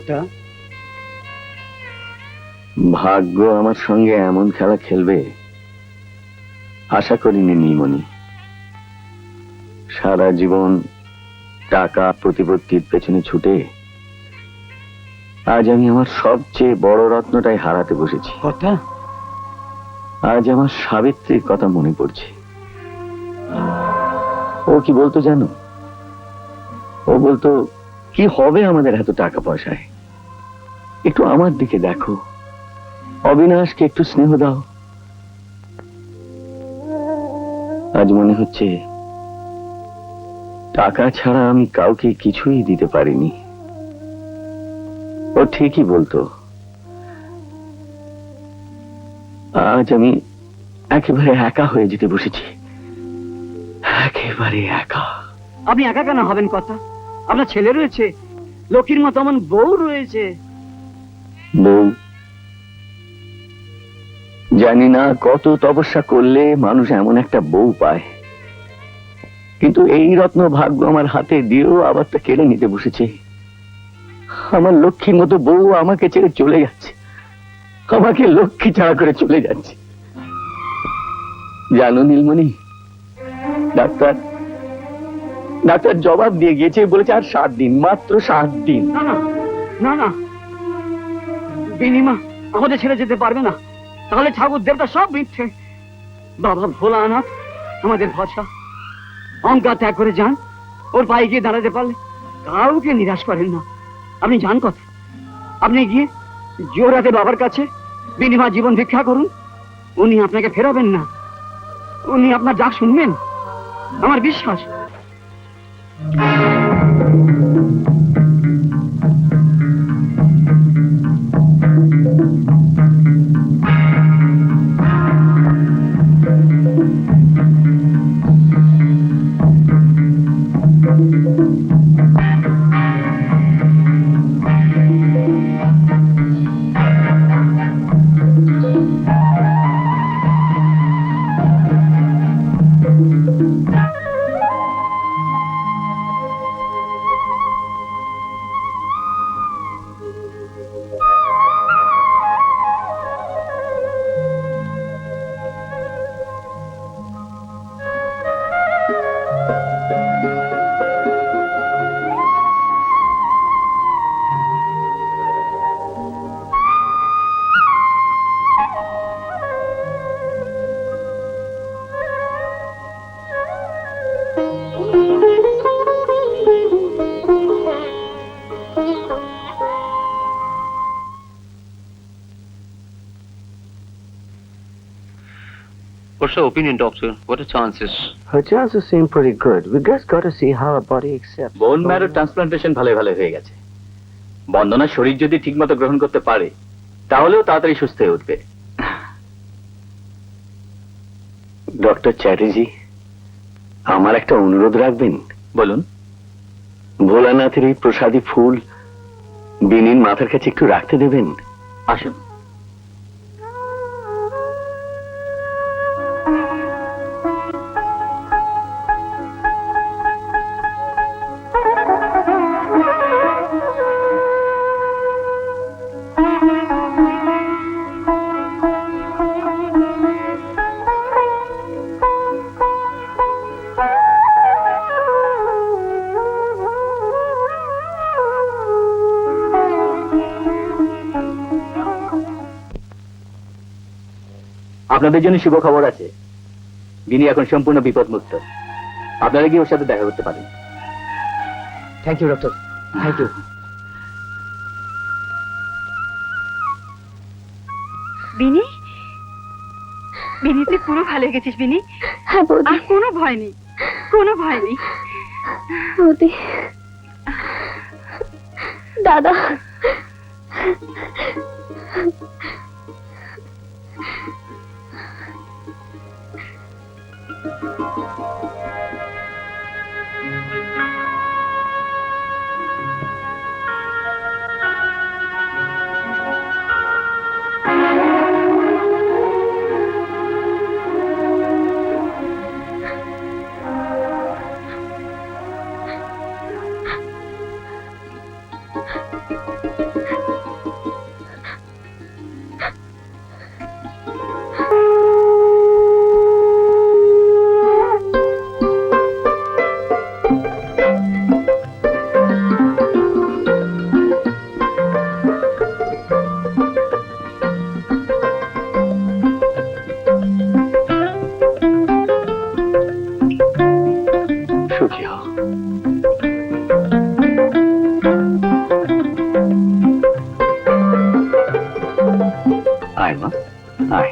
কর্তা? ভাগ্য আমার সঙ্গে এমন খেলা খেলবে আশা করিনি নীলমণি। সারা জীবন টাকা প্রতিপত্তির পেছনে ছুটে আজ আমি আমার সবচেয়ে বড় রত্নটাই হারাতে বসেছি। কর্তা, আজ আমার সাবিত্রীর কথা মনে পড়ছে। ও কি বলতো জানো? ও বলতো, কি হবে আমাদের এত টাকা পয়সায়, একটু আমার দিকে দেখো, অবিনাশকে একটু স্নেহ দাও। আজ মনে হচ্ছে টাকা ছাড়া আমি কাউকে কিছুই দিতে পারিনি। ও ঠিকই বলতো। আজ আমি একেবারে একা হয়ে যেতে বসেছি, একেবারে একা। আপনি একা কেন হবেন কর্তা? আপনার ছেলে রয়েছে, লক্ষ্মীর মতো আমার বউ রয়েছে। বউ? জানি না কত তপস্যা করলে মানুষ এমন একটা বউ পায়, কিন্তু এই রত্ন ভাগ্য আমার হাতে দিয়েও আবার তা কেড়ে নিতে বসেছে। আমার লক্ষ্মীর মতো বউ আমাকে ছেড়ে চলে যাচ্ছে, আমাকে লক্ষ্মী ছাড়া করে চলে যাচ্ছে। জানো নীলমণি, ডাক্তার ডাক্তার জবাব দিয়ে গিয়েছে, বলেছে আর 7 দিন, মাত্র 7 দিন। না না না না, বিনিমা আমাদের ছেড়ে যেতে পারবে না, তাহলে ঠাকুর দেবতা সব মিথ্যে। বাবা ভোলানাথ আমাদের ভরসা, অহংকার ত্যাগ করে যান, ওর পায়ে গিয়ে দাঁড়াতে পারলে কাউকে নিরাশ করেন না। আপনি যান কথা, আপনি গিয়ে জোরাতে বাবার কাছে বিনিমা জীবন ভিক্ষা করুন, উনি আপনাকে ফেরাবেন না, উনি আপনার ডাক শুনবেন, আমার বিশ্বাস। What's your opinion, doctor? What are chances? Her chances seem pretty good. We just got to see how her body accepts. Bone marrow transplantation ভালো ভালো হয়ে গেছে। বন্দনা শরীর যদি ঠিকমতো গ্রহণ করতে পারে তাহলেও তাড়াতাড়ি সুস্থ হয়ে উঠবে। ডক্টর চ্যাটার্জি, আমার একটা অনুরোধ রাখবেন? বলুন। ভোলানাথের এই প্রসাদী ফুল বিনির মাথার কাছে একটু রাখতে দেবেন? আসুন। আপনাদের জন্য শুভ খবর আছে, বিনি এখন সম্পূর্ণ বিপদমুক্ত। আপনারা গিয়ে ওর সাথে দেখা করতে পারেন। Thank you doctor, thank you. Bini, Bini তুই পুরো ভালো হয়ে গেছিস বিনি। হ্যাঁ বৌদি, আর কোনো ভয় নেই, কোনো ভয় নেই। বৌদি, দাদা, আয়